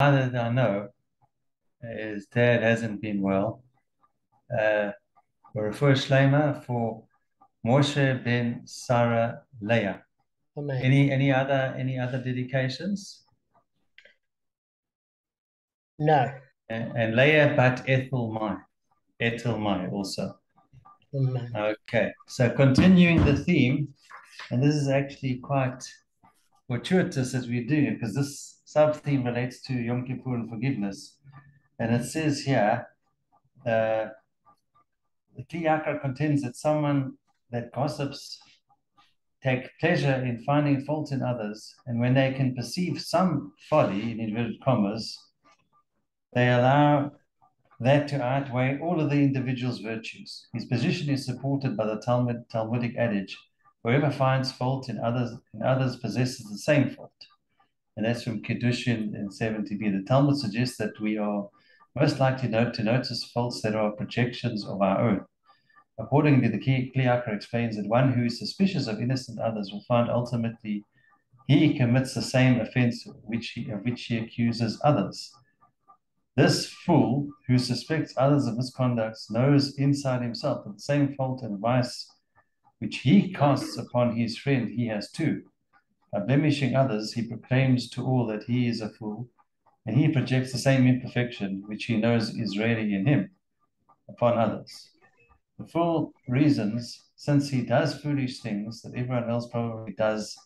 that I know, his dad hasn't been well. We're first Shlema for Moshe ben Sarah Leah. Amen. Any other dedications? No. And Leah but Ethel Mai also. Amen. Okay, so continuing the theme, and this is actually quite fortuitous as we're doing it because this sub theme relates to Yom Kippur and forgiveness. And it says here, the Kli Yakar contends that someone that gossips take pleasure in finding fault in others, and when they can perceive some folly, in inverted commas, they allow that to outweigh all of the individual's virtues. His position is supported by the Talmudic adage, whoever finds fault in others possesses the same fault. And that's from Kiddushin in 70b. The Talmud suggests that we are most likely to notice faults that are projections of our own. Accordingly, the Kli Yakar explains that one who is suspicious of innocent others will find ultimately he commits the same offense of which he accuses others. This fool who suspects others of misconduct knows inside himself that the same fault and vice which he casts upon his friend he has too. By blemishing others, he proclaims to all that he is a fool, and he projects the same imperfection which he knows is really in him upon others. The fool reasons, since he does foolish things, that everyone else probably does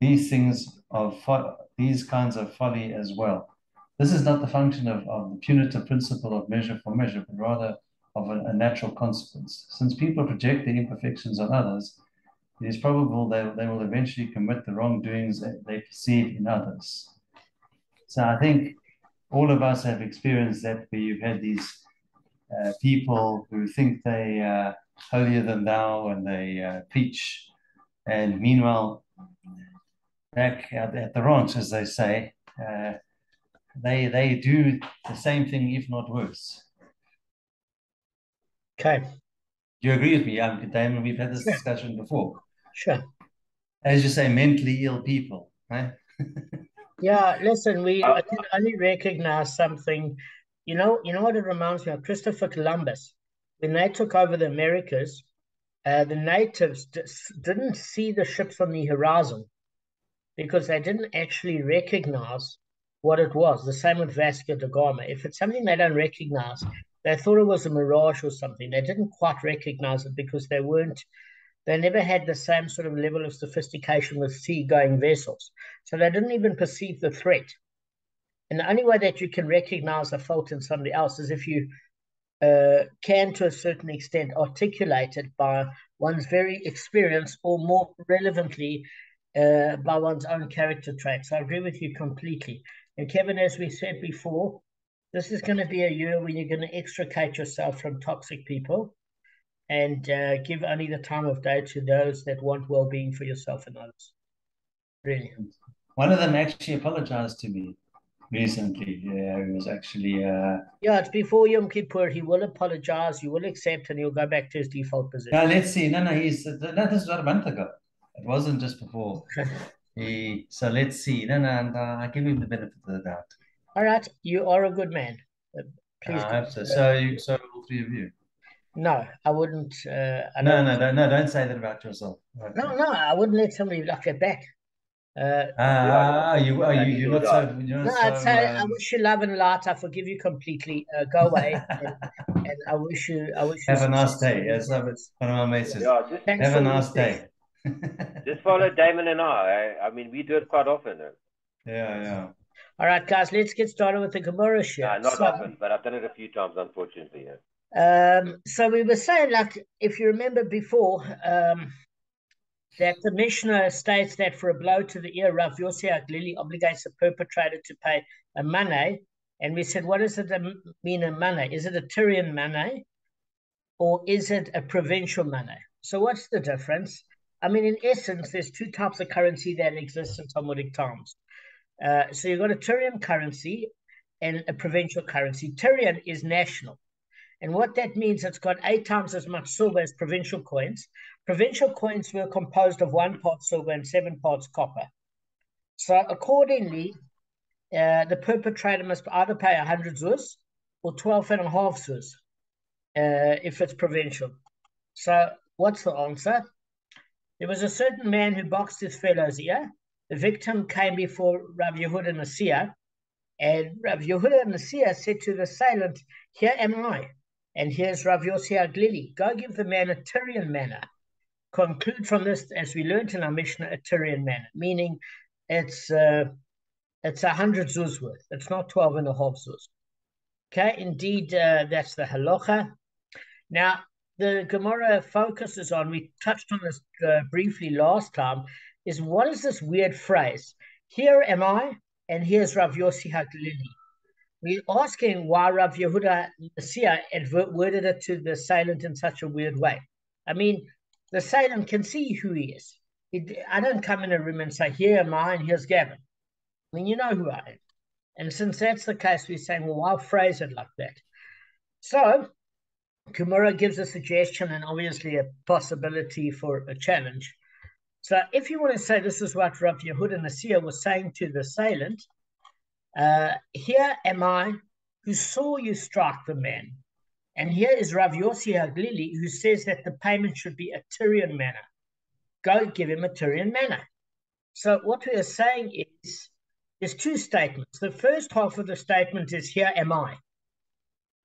these kinds of folly as well. This is not the function of the punitive principle of measure for measure, but rather of a natural consequence. Since people project their imperfections on others, it is probable they will eventually commit the wrongdoings that they perceive in others. So I think all of us have experienced that, where you've had these people who think they are holier than thou, and they preach, and meanwhile, back at the ranch, as they say, they do the same thing, if not worse. Okay. Do you agree with me, Damon? We've had this Sure. discussion before. Sure. As you say, mentally ill people, right? Yeah, listen, I can only recognize something. You know what it reminds me of? Christopher Columbus. When they took over the Americas, the natives didn't see the ships on the horizon because they didn't actually recognize what it was. The same with Vasco da Gama. If it's something they don't recognize, they thought it was a mirage or something. They didn't quite recognize it because they never had the same sort of level of sophistication with sea-going vessels. So they didn't even perceive the threat. And the only way that you can recognize a fault in somebody else is if you can, to a certain extent, articulate it by one's very experience, or more relevantly, by one's own character traits. I agree with you completely. And Kevin, as we said before, this is going to be a year when you're going to extricate yourself from toxic people and give only the time of day to those that want well-being for yourself and others. Really. One of them actually apologized to me recently. Yeah, it was actually. Yeah, it's before Yom Kippur. He will apologize. He will accept, and he'll go back to his default position. No, let's see. No, this is not a month ago. It wasn't just before. So let's see. No, and I give him the benefit of the doubt. All right, you are a good man. Please. I hope so. So all three of you. No, I wouldn't. Don't say that about yourself. Okay. No, I wouldn't let somebody like that back. You're not so. You're No, not I'd say I so. wish you love and light. I forgive you completely. Go away, and I wish you. Have a nice success. day. As one of my mates says. Thanks Have for a all nice the day. Just follow Damon and I mean, we do it quite often. Yeah. All right, guys, let's get started with the Gemara share. Not often, but I've done it a few times, unfortunately. Yeah. So we were saying, like, if you remember before, that the Mishnah states that for a blow to the ear, Rav Yossi Aglili obligates the perpetrator to pay a money. And we said, what does it mean, a money? Is it a Tyrian money, or is it a provincial money? So what's the difference? I mean, in essence, there's two types of currency that exist in Talmudic times. So you've got a Tyrian currency and a provincial currency. Tyrian is national. And what that means, it's got 8 times as much silver as provincial coins. Provincial coins were composed of 1 part silver and 7 parts copper. So accordingly, the perpetrator must either pay 100 zuz or 12.5 zuz if it's provincial. So what's the answer? There was a certain man who boxed his fellow's ear. The victim came before Rav Yehuda Nasiya, and Rav Yehuda Nasiya said to the assailant, "Here am I, and here's Rav Yossi Aglili. Go give the man a Tyrian manner." Conclude from this, as we learned in our Mishnah, a Tyrian manner, meaning it's 100 zuz worth. It's not 12.5 zuz. Okay, indeed, that's the halacha. Now, the Gemara focuses on, we touched on this briefly last time, is what is this weird phrase? Here am I, and here's Rav Yossi Haglili. We're asking why Rav Yehuda Nasiya worded it to the assailant in such a weird way. I mean, the assailant can see who he is. I don't come in a room and say, here am I, and here's Gavin. I mean, you know who I am. And since that's the case, we're saying, well, why phrase it like that? So, Gemara gives a suggestion and obviously a possibility for a challenge. So if you want to say this is what Rav Yehuda Nasiya was saying to the assailant, here am I who saw you strike the man. And here is Rav Yossi Haglili who says that the payment should be a Tyrian manner. Go give him a Tyrian manner. So what we are saying is, there's two statements. The first half of the statement is, here am I.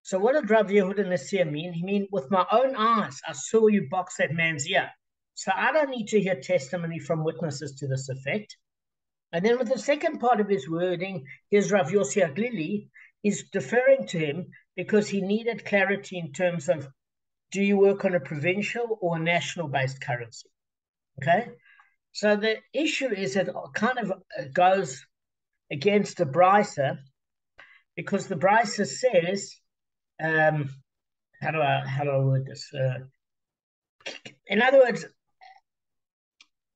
So what did Rav Yehuda Nasiya mean? He mean, with my own eyes, I saw you box that man's ear. So I don't need to hear testimony from witnesses to this effect. And then with the second part of his wording, here's Rav Yossi Aglili, is deferring to him because he needed clarity in terms of, do you work on a provincial or a national-based currency? Okay? So the issue is it kind of goes against the brisa, because the brisa says, how do I word this? In other words,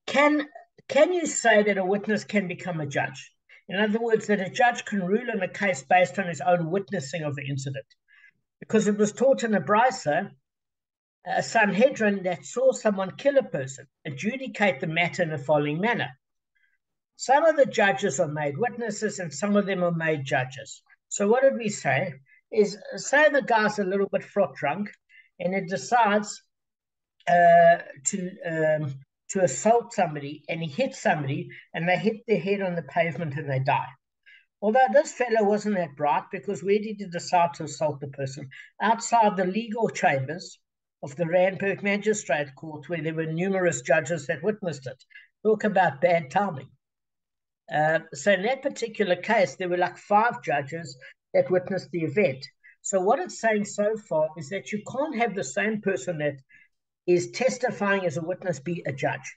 can you say that a witness can become a judge? In other words, that a judge can rule on a case based on his own witnessing of the incident. Because it was taught in a brisa, a Sanhedrin that saw someone kill a person, adjudicate the matter in the following manner. Some of the judges are made witnesses and some of them are made judges. So what did we say? Is say the guy's a little bit fraught drunk and it decides to assault somebody, and he hits somebody and they hit their head on the pavement and they die. Although this fellow wasn't that bright, because where did he decide to assault the person? Outside the legal chambers of the Randburg Magistrate Court, where there were numerous judges that witnessed it. Talk about bad timing. So in that particular case, there were like 5 judges that witnessed the event. So what it's saying so far is that you can't have the same person that is testifying as a witness be a judge.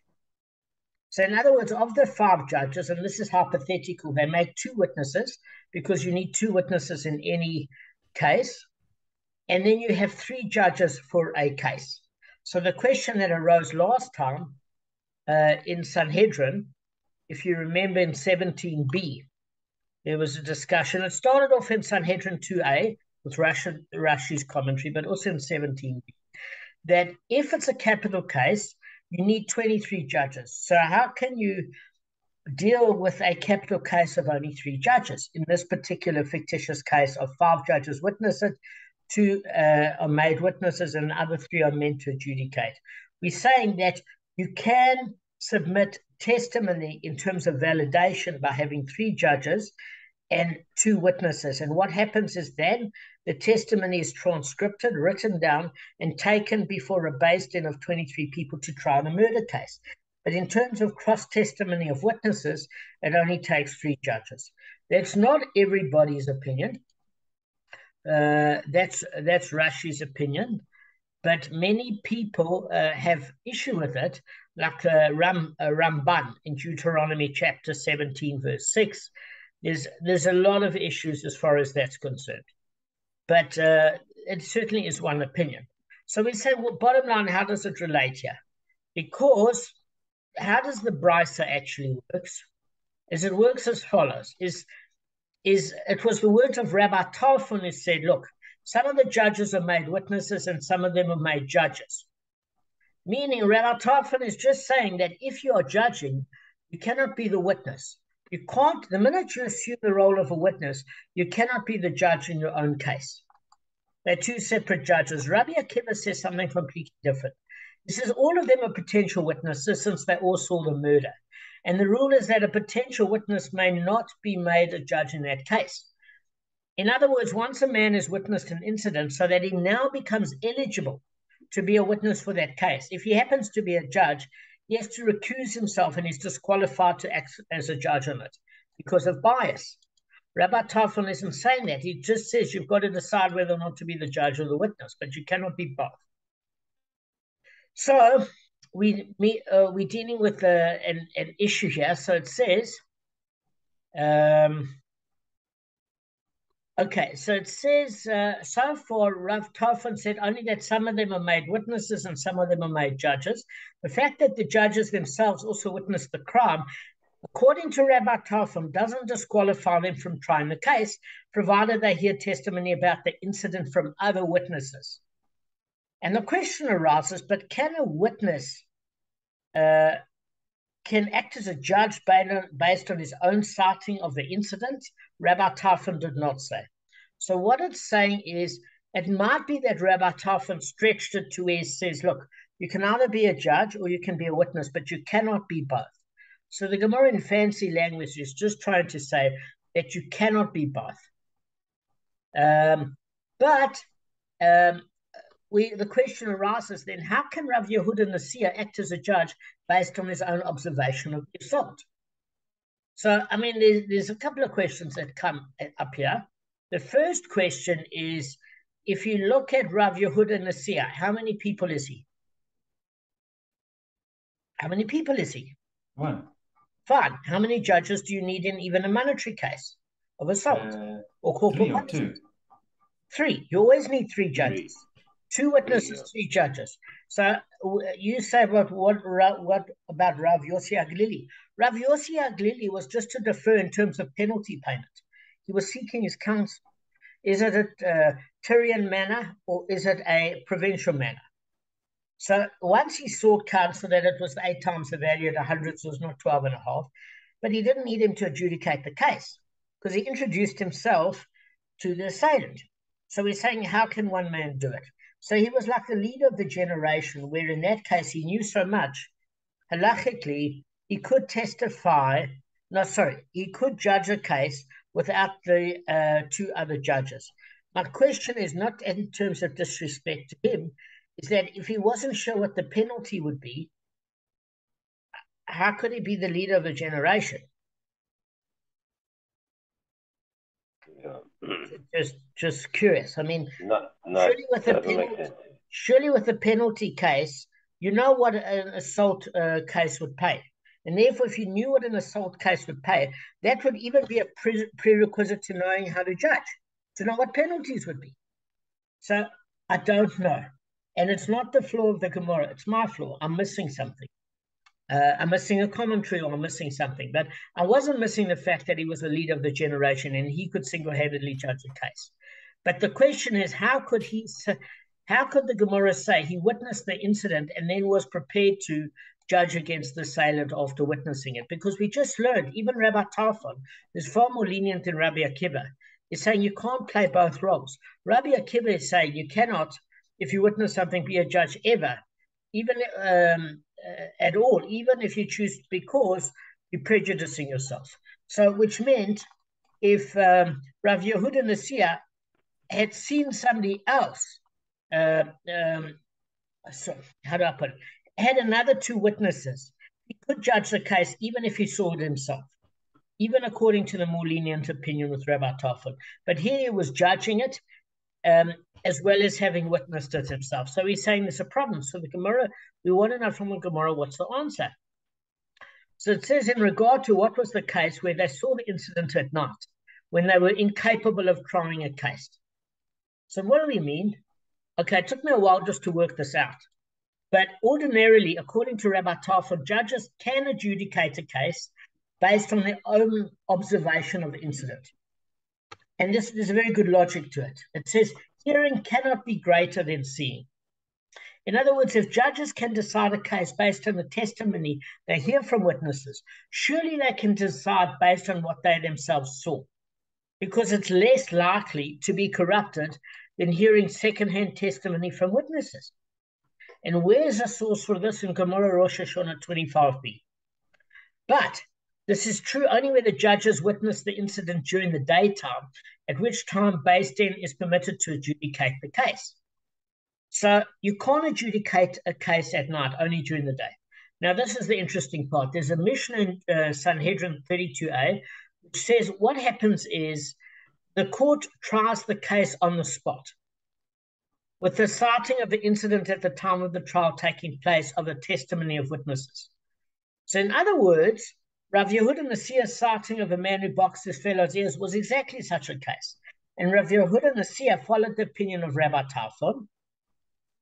So in other words, of the 5 judges, and this is hypothetical, they make 2 witnesses because you need 2 witnesses in any case. And then you have 3 judges for a case. So the question that arose last time in Sanhedrin, if you remember in 17b, there was a discussion. It started off in Sanhedrin 2a with Rashi's commentary, but also in 17b, that if it's a capital case, you need 23 judges. So how can you deal with a capital case of only 3 judges? In this particular fictitious case of 5 judges witness it, 2 are made witnesses, and the other 3 are meant to adjudicate. We're saying that you can submit testimony in terms of validation by having 3 judges and 2 witnesses. And what happens is then the testimony is transcribed, written down, and taken before a Beis Din of 23 people to try on a murder case. But in terms of cross-testimony of witnesses, it only takes 3 judges. That's not everybody's opinion. That's Rashi's opinion. But many people have issue with it, like Ramban in Deuteronomy chapter 17, verse 6. There's a lot of issues as far as that's concerned. But it certainly is one opinion. So we say, well, bottom line, how does it relate here? Because how does the brisa actually works? It works as follows. It was the words of Rabbi Tarfon who said, look, some of the judges are made witnesses and some of them are made judges. Meaning Rabbi Tarfon is just saying that if you are judging, you cannot be the witness. You can't, the minute you assume the role of a witness, you cannot be the judge in your own case. They're two separate judges. Rabbi Akiva says something completely different. He says all of them are potential witnesses since they all saw the murder. And the rule is that a potential witness may not be made a judge in that case. In other words, once a man has witnessed an incident so that he now becomes eligible to be a witness for that case, if he happens to be a judge, he has to recuse himself and he's disqualified to act as a judge on it because of bias. Rabbi Tarfon isn't saying that. He just says you've got to decide whether or not to be the judge or the witness, but you cannot be both. So we're dealing with an issue here. So it says, okay, so it says, so far, Rav Tarfon said only that some of them are made witnesses and some of them are made judges. The fact that the judges themselves also witnessed the crime, according to Rabbi Tarfon, doesn't disqualify them from trying the case, provided they hear testimony about the incident from other witnesses. And the question arises, but can a witness can act as a judge based on his own citing of the incident? Rabbi Tarfon did not say. So what it's saying is, it might be that Rabbi Tarfon stretched it to where he says, look, you can either be a judge or you can be a witness, but you cannot be both. So the Gemara in fancy language is just trying to say that you cannot be both. The question arises then, how can Rav Yehuda Nasiya act as a judge based on his own observation of the assault? So, I mean, there's a couple of questions that come up here. The first question is, if you look at Rav Yehuda Nasiya, how many people is he? How many people is he? One. Fine. How many judges do you need in even a monetary case of assault or corporal punishment? 3 or 2. 3. You always need 3 judges. 2 witnesses, 3 judges. So you say about what about Rav Yossi Aglili? Rav Yossi Aglili was just to defer in terms of penalty payment. He was seeking his counsel. Is it a Tyrian manner or is it a provincial manner? So once he sought counsel that it was 8 times the value at 100, so it was not 12.5, but he didn't need him to adjudicate the case because he introduced himself to the assailant. So we're saying, how can one man do it? So he was like the leader of the generation, where in that case he knew so much. Halachically, he could he could judge a case without the 2 other judges. My question is not in terms of disrespect to him, is that if he wasn't sure what the penalty would be, how could he be the leader of a generation? Yeah. Just curious. I mean, surely with a penalty case, you know what an assault case would pay. And therefore, if you knew what an assault case would pay, that would even be a prerequisite to knowing how to judge, to know what penalties would be. So I don't know. And it's not the flaw of the Gemara. It's my flaw. I'm missing something. I'm missing a commentary or I'm missing something. But I wasn't missing the fact that he was the leader of the generation and he could single-handedly judge the case. But the question is, how could the Gemara say he witnessed the incident and then was prepared to judge against the assailant after witnessing it? Because we just learned, even Rabbi Tarfon is far more lenient than Rabbi Akiva. He's saying you can't play both roles. Rabbi Akiva is saying you cannot, if you witness something, be a judge ever, even at all, even if you choose, because you're prejudicing yourself. So, which meant if Rav Yehuda Nasiya had seen somebody else, so how do I put it? Had another 2 witnesses, he could judge the case even if he saw it himself, even according to the more lenient opinion with Rabbi Tarfon. But here he was judging it, as well as having witnessed it himself. So he's saying there's a problem. So the Gemara, we want to know from the Gemara what's the answer. So it says, in regard to what was the case where they saw the incident at night, when they were incapable of trying a case. So what do we mean? Okay, it took me a while just to work this out. But ordinarily, according to Rabbi Tarfon, judges can adjudicate a case based on their own observation of the incident. And there's a very good logic to it. It says, hearing cannot be greater than seeing. In other words, if judges can decide a case based on the testimony they hear from witnesses, surely they can decide based on what they themselves saw, because it's less likely to be corrupted than hearing secondhand testimony from witnesses. And where's the source for this? In Gemara Rosh Hashanah 25b. But this is true only where the judges witness the incident during the daytime, at which time Beis Din is permitted to adjudicate the case. So you can't adjudicate a case at night, only during the day. Now, this is the interesting part. There's a Mishnah in Sanhedrin 32a, which says what happens is the court tries the case on the spot, with the citing of the incident at the time of the trial taking place of the testimony of witnesses. So in other words, Rav Yehuda Nasiah's citing of a man who boxed his fellow's ears was exactly such a case. And Rav Yehuda Nasiah followed the opinion of Rabbi Tarfon.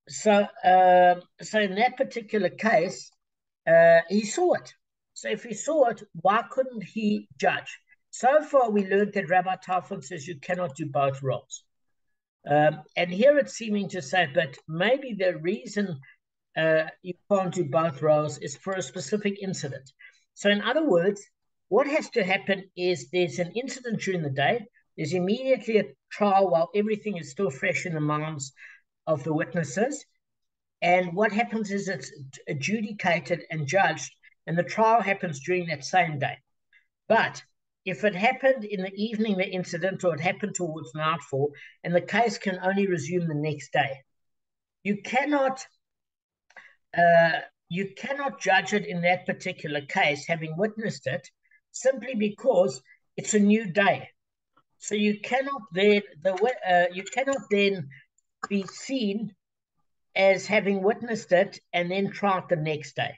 So in that particular case, he saw it. So if he saw it, why couldn't he judge? So far, we learned that Rabbi Tarfon says you cannot do both roles. And here it's seeming to say, but maybe the reason you can't do both roles is for a specific incident. So in other words, what has to happen is there's an incident during the day, there's immediately a trial while everything is still fresh in the minds of the witnesses. And what happens is it's adjudicated and judged, and the trial happens during that same day. But if it happened in the evening, the incident, or it happened towards nightfall, and the case can only resume the next day, you cannot judge it in that particular case, having witnessed it, simply because it's a new day. So you cannot then be seen as having witnessed it and then try it the next day.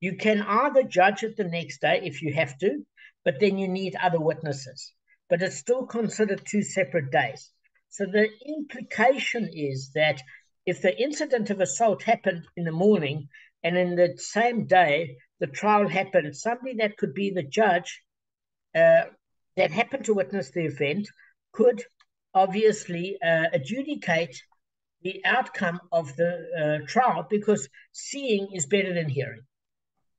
You can either judge it the next day if you have to, but then you need other witnesses. But it's still considered two separate days. So the implication is that if the incident of assault happened in the morning and in the same day the trial happened, somebody that could be the judge that happened to witness the event could obviously adjudicate the outcome of the trial, because seeing is better than hearing,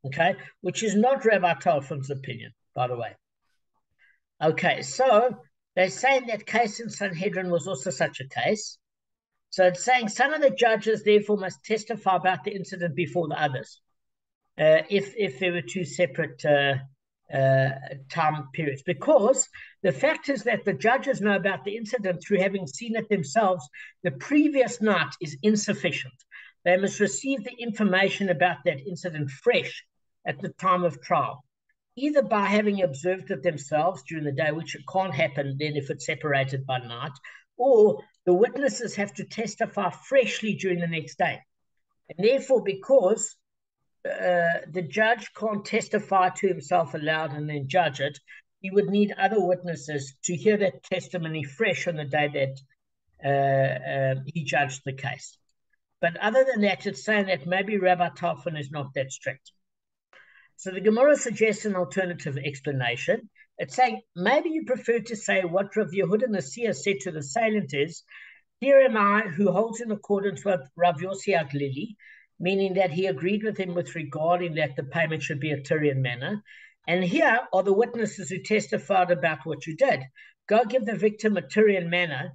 okay? Which is not Rabbi Tarfon's opinion, by the way. Okay, so they're saying that case in Sanhedrin was also such a case. So it's saying some of the judges therefore must testify about the incident before the others, if there were two separate time periods, because the fact is that the judges know about the incident through having seen it themselves the previous night is insufficient. They must receive the information about that incident fresh at the time of trial, either by having observed it themselves during the day, which it can't happen then if it's separated by night, or the witnesses have to testify freshly during the next day. And therefore, because the judge can't testify to himself aloud and then judge it, he would need other witnesses to hear that testimony fresh on the day that he judged the case. But other than that, it's saying that maybe Rabbi Tarfon is not that strict. So the Gemara suggests an alternative explanation. It's saying maybe you prefer to say what Rav Yehuda Nasiah said to the assailant is, here am I who holds in accordance with Rav Yossi Aglili, meaning that he agreed with him with regarding that the payment should be a Tyrian manner. And here are the witnesses who testified about what you did. Go give the victim a Tyrian manner.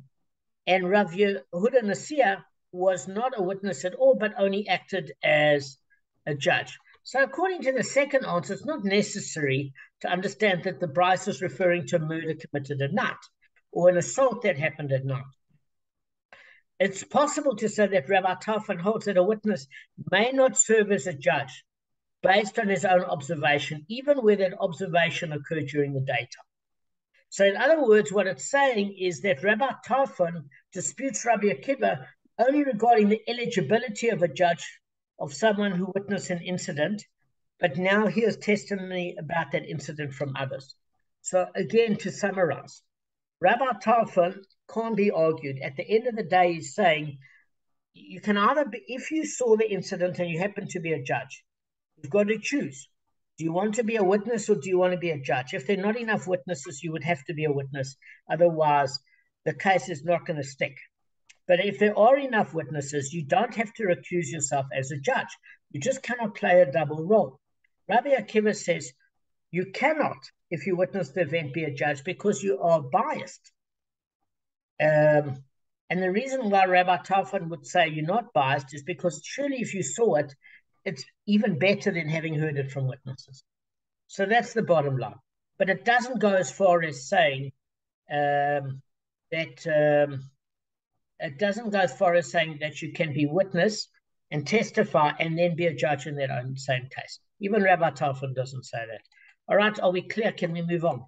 And Rav Yehuda Nasiah was not a witness at all, but only acted as a judge. So according to the second answer, it's not necessary to understand that the Bryce is referring to a murder committed at night or an assault that happened at night. It's possible to say that Rabbi Tarfon holds that a witness may not serve as a judge based on his own observation, even where that observation occurred during the daytime. So in other words, what it's saying is that Rabbi Tarfon disputes Rabbi Akiva only regarding the eligibility of a judge of someone who witnessed an incident, but now hears testimony about that incident from others. So again, to summarize, Rabbi Tarfon can't be argued. At the end of the day, he's saying you can either be, if you saw the incident and you happen to be a judge, you've got to choose. Do you want to be a witness or do you want to be a judge? If there are not enough witnesses, you would have to be a witness. Otherwise, the case is not going to stick. But if there are enough witnesses, you don't have to recuse yourself as a judge. You just cannot play a double role. Rabbi Akiva says you cannot, if you witness the event, be a judge because you are biased. And the reason why Rabbi Tarfon would say you're not biased is because surely if you saw it, it's even better than having heard it from witnesses. So that's the bottom line. But it doesn't go as far as saying it doesn't go as far as saying that you can be witness and testify and then be a judge in that own same case. Even Rabbi Tarfon doesn't say that. All right, are we clear? Can we move on?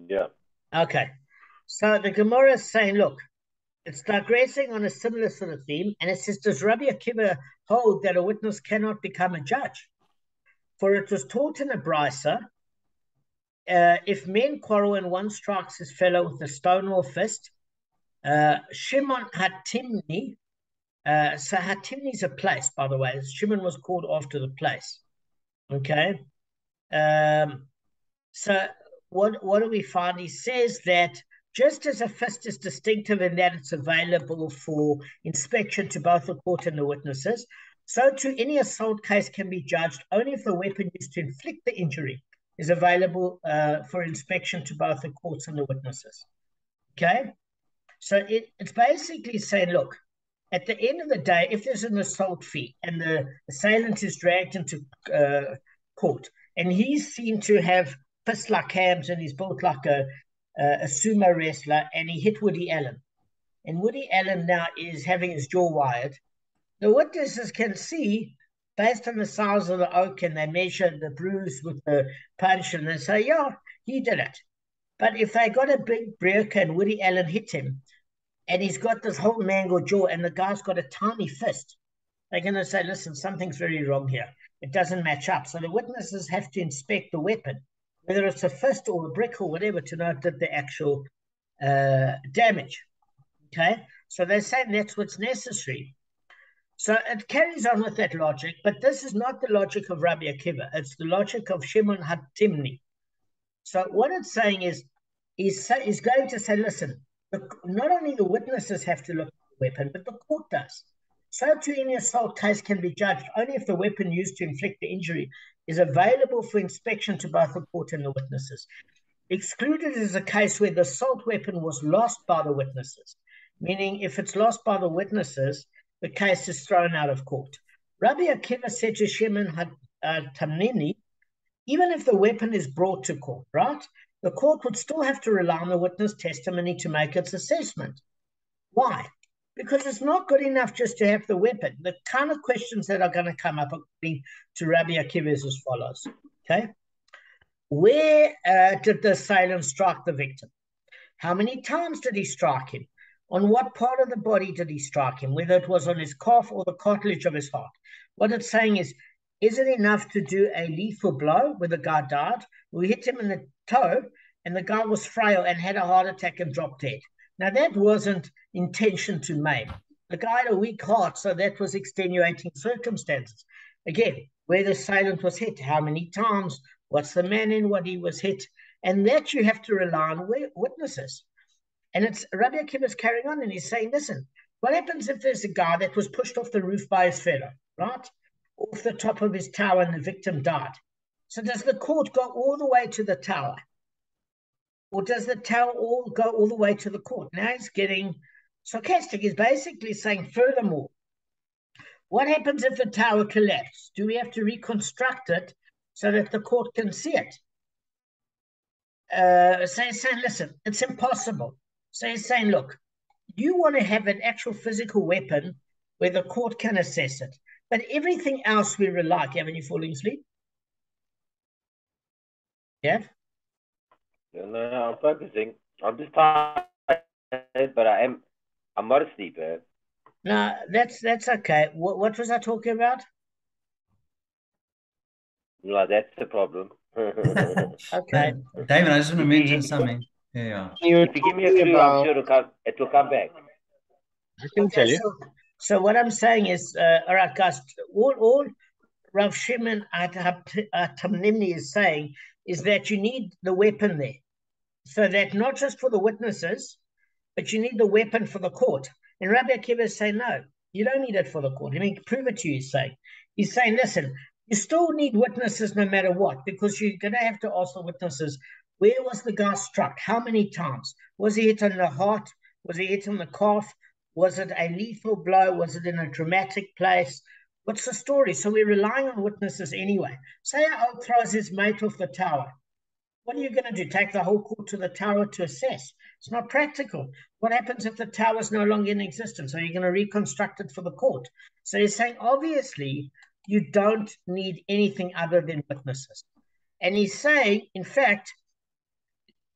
Yeah. Okay. So the Gemara is saying, look, it's digressing on a similar sort of theme, and it says, does Rabbi Akiva hold that a witness cannot become a judge? For it was taught in a brisa, if men quarrel and one strikes his fellow with a stone or fist, Shimon Hatimni, so Hatimni is a place, by the way. Shimon was called after the place. Okay. So what do we find? He says that just as a fist is distinctive in that it's available for inspection to both the court and the witnesses, so too any assault case can be judged only if the weapon used to inflict the injury is available for inspection to both the courts and the witnesses. Okay? So it's basically saying, look, at the end of the day, if there's an assault fee and the assailant is dragged into court and he's seen to have fists like hams and he's built like a sumo wrestler and he hit Woody Allen, and Woody Allen now is having his jaw wired, the witnesses can see based on the size of the oak and they measure the bruise with the punch and they say, yeah, he did it. But if they got a big break and Woody Allen hit him and he's got this whole mangled jaw and the guy's got a tiny fist, they're going to say, listen, something's very wrong here. It doesn't match up. So the witnesses have to inspect the weapon, whether it's a fist or a brick or whatever, to note that the actual damage. Okay? So they're saying that's what's necessary. So it carries on with that logic, but this is not the logic of Rabbi Akiva. It's the logic of Shimon Hatimni. So what it's saying is going to say, listen, not only the witnesses have to look at the weapon, but the court does. So too any assault case can be judged only if the weapon used to inflict the injury is available for inspection to both the court and the witnesses. Excluded is a case where the assault weapon was lost by the witnesses, meaning if it's lost by the witnesses, the case is thrown out of court. Rabbi Akiva said to Shimon Tamnini, even if the weapon is brought to court, right, the court would still have to rely on the witness testimony to make its assessment. Why? Because it's not good enough just to have the weapon. The kind of questions that are going to come up according to Rabbi Akiva is as follows. Okay? Where did the assailant strike the victim? How many times did he strike him? On what part of the body did he strike him, whether it was on his calf or the cartilage of his heart? What it's saying is it enough to do a lethal blow where the guy died? We hit him in the toe and the guy was frail and had a heart attack and dropped dead. Now, that wasn't intention to maim. The guy had a weak heart, so that was extenuating circumstances. Again, where the assailant was hit, how many times, what's the man in what he was hit, and that you have to rely on witnesses. And it's Rabbi Akiva's carrying on, and he's saying, listen, what happens if there's a guy that was pushed off the roof by his fellow, right? Off the top of his tower and the victim died. So does the court go all the way to the tower? Or does the tower go all the way to the court? Now he's getting sarcastic. He's basically saying, furthermore, what happens if the tower collapses? Do we have to reconstruct it so that the court can see it? So he's saying, listen, it's impossible. So he's saying, look, you want to have an actual physical weapon where the court can assess it. But everything else we rely. Haven't you falling asleep? Yeah? No, I'm focusing. I'm just tired, but I'm not asleep. No, that's okay. What was I talking about? No, that's the problem. Okay. Damon, I just want to mention something. Yeah. If you give me a clue, I'm sure it will come back. I can tell you. So what I'm saying is, all right, guys, all Rav Shimon Tamnimni is saying is that you need the weapon there. So that not just for the witnesses, but you need the weapon for the court. And Rabbi Akiva is saying, no, you don't need it for the court. I mean, prove it to you, he's saying. He's saying, listen, you still need witnesses no matter what, because you're going to have to ask the witnesses, where was the guy struck? How many times? Was he hit on the heart? Was he hit on the calf? Was it a lethal blow? Was it in a dramatic place? What's the story? So we're relying on witnesses anyway. Say a oak throws his mate off the tower. What are you going to do? Take the whole court to the tower to assess? It's not practical. What happens if the tower is no longer in existence? Are you going to reconstruct it for the court? So he's saying, obviously, you don't need anything other than witnesses. And he's saying, in fact,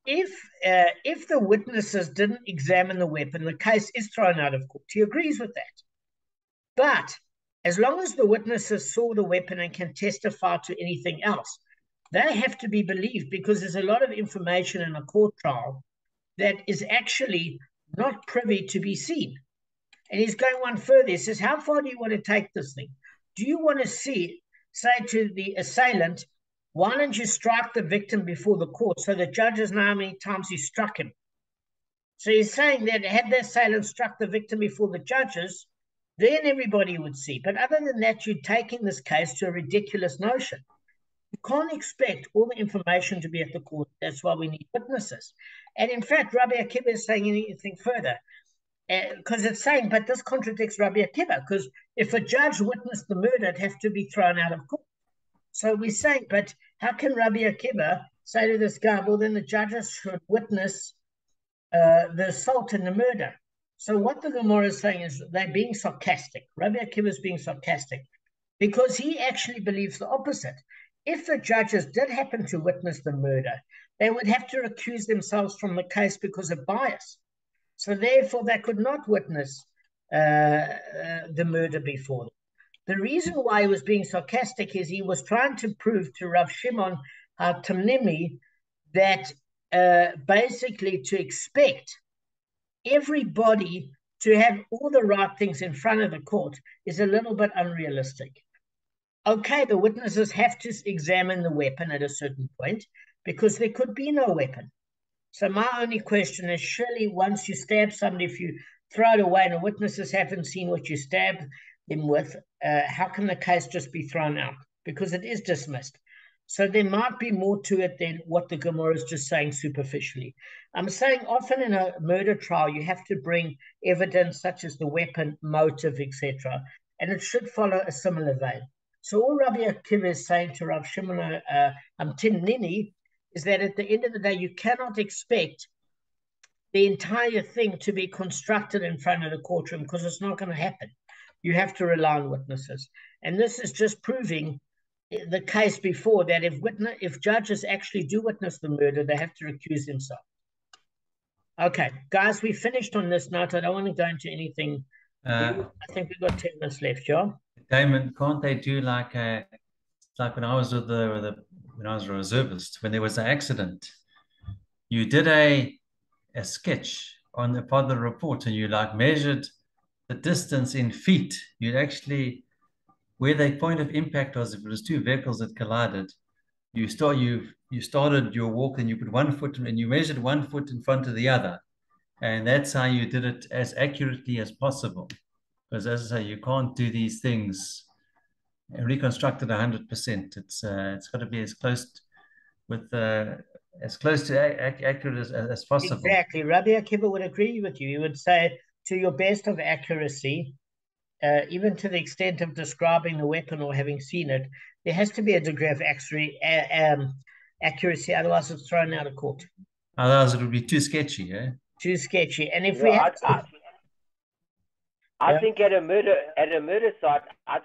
if the witnesses didn't examine the weapon, the case is thrown out of court. He agrees with that. But as long as the witnesses saw the weapon and can testify to anything else, they have to be believed, because there's a lot of information in a court trial that is actually not privy to be seen. And he's going one further. He says, how far do you want to take this thing? Do you want to say to the assailant, why don't you strike the victim before the court so the judges know how many times you struck him? So he's saying that had the assailant struck the victim before the judges, then everybody would see. But other than that, you're taking this case to a ridiculous notion. You can't expect all the information to be at the court. That's why we need witnesses. And in fact, Rabbi Akiva is saying anything further, because it's saying, but this contradicts Rabbi Akiva, because if a judge witnessed the murder, it'd have to be thrown out of court. So we say, but how can Rabbi Akiva say to this guy, well, then the judges should witness the assault and the murder? So what the Gemara is saying is they're being sarcastic. Rabbi Akiva is being sarcastic because he actually believes the opposite. If the judges did happen to witness the murder, they would have to recuse themselves from the case because of bias. So therefore, they could not witness the murder before them. The reason why he was being sarcastic is he was trying to prove to Rav Shimon Tamnimi that basically to expect everybody to have all the right things in front of the court is a little bit unrealistic. Okay, the witnesses have to examine the weapon at a certain point because there could be no weapon. So my only question is, surely once you stab somebody, if you throw it away and the witnesses haven't seen what you stabbed them with, how can the case just be thrown out? Because it is dismissed. So there might be more to it than what the Gemara is just saying superficially. I'm saying often in a murder trial, you have to bring evidence such as the weapon, motive, etc. And it should follow a similar vein. So all Rabbi Akiva is saying to Rav Shimon Timnini is that at the end of the day, you cannot expect the entire thing to be constructed in front of the courtroom because it's not going to happen. You have to rely on witnesses. And this is just proving the case before that if judges actually do witness the murder, they have to recuse themselves. Okay, guys, we finished on this note. I don't want to go into anything. I think we've got 10 minutes left, yeah? Damon, can't they do like when I was when I was a reservist, when there was an accident, you did a sketch on the part of the report and you like measured the distance in feet. You'd actually, where the point of impact was, if it was two vehicles that collided, you started your walk and you put 1 foot and you measured 1 foot in front of the other. And that's how you did it as accurately as possible. Because as I say, you can't do these things and reconstruct it 100%. It's got to be as close to accurate as possible. Exactly. Rabbi Akiva would agree with you. He would say to your best of accuracy, even to the extent of describing the weapon or having seen it, there has to be a degree of accuracy. Otherwise, it's thrown out of court. Otherwise, it would be too sketchy, eh? Too sketchy. And if we have I think at a murder site, I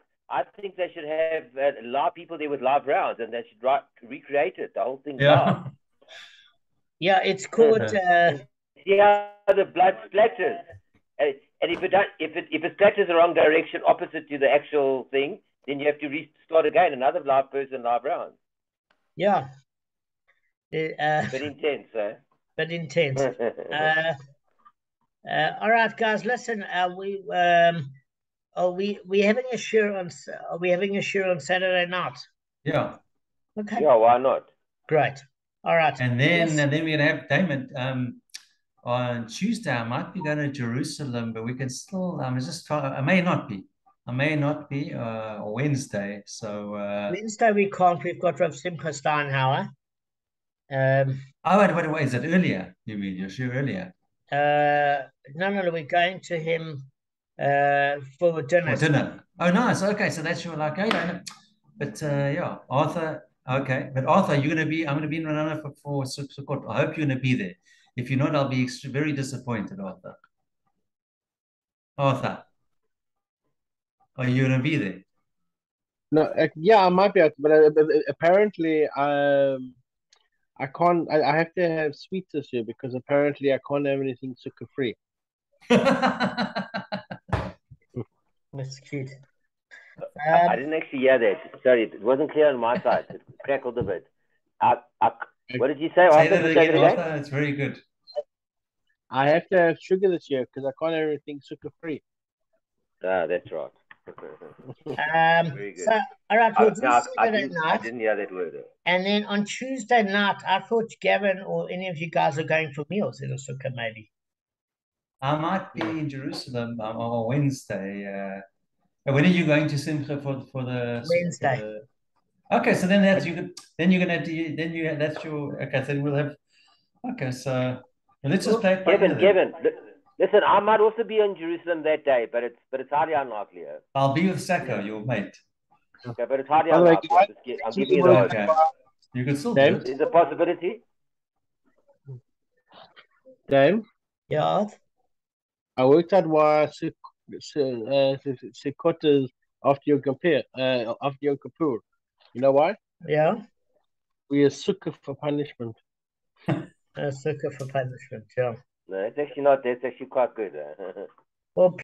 think they should have live people there with live rounds, and they should recreate it, the whole thing. Yeah. Yeah, it's called. See how the blood splatters, and if it splatters the wrong direction, opposite to the actual thing, then you have to restart again, another live person, live round. Yeah. But intense, eh? But intense. All right, guys. Listen, we having a share on? Are we having a share on Saturday night? Yeah. Okay. Yeah, why not? Great. All right. And then we're gonna have Damon. on Tuesday I might be going to Jerusalem, but we can still. I'm just try. I may not be. I may not be. Or Wednesday. So. Wednesday we can't. We've got Rav Simcha Steinhauer. Oh, wait. Is it earlier? You mean you're sure earlier? No. We're going to him for dinner. For dinner. Oh, nice. Okay, so that's your like. Oh, yeah. But yeah, Arthur. Okay, but Arthur, you're going to be. I'm going to be in Ranana for Sukkot. I hope you're going to be there. If you're not, I'll be very disappointed, Arthur. Arthur, are you going to be there? No, yeah, I might be out, but apparently, I can't. I have to have sweets this year because apparently I can't have anything sugar free. That's cute. I didn't actually hear that. Sorry, it wasn't clear on my side. It crackled a bit. What did you say, Say Arthur? that again, Arthur. It's very good. I have to have sugar this year because I can't have anything sugar free. Ah, that's right. Very good. So, all right, we'll do Saturday night. I didn't hear that word. And then on Tuesday night, I thought Gavin or any of you guys are going for meals in Osaka, maybe. I might be in Jerusalem on Wednesday. When are you going to Simcha for the Wednesday? Okay, so then that's you could then you're gonna do then you that's your okay. So we'll have okay. So let's just play it by ear. Kevin, listen, I might also be in Jerusalem that day, but it's highly unlikely. I'll be with Sacco, your mate. Okay, but it's highly unlikely. I'm giving you the odds. Okay. You could still do it. Is a possibility? Dame? Yeah. I worked out why Sukkot is after Yom Kippur. You know why? Yeah. We are sukkah for punishment. Sukkah for punishment, yeah. No, it's actually not. That's actually quite good. Well,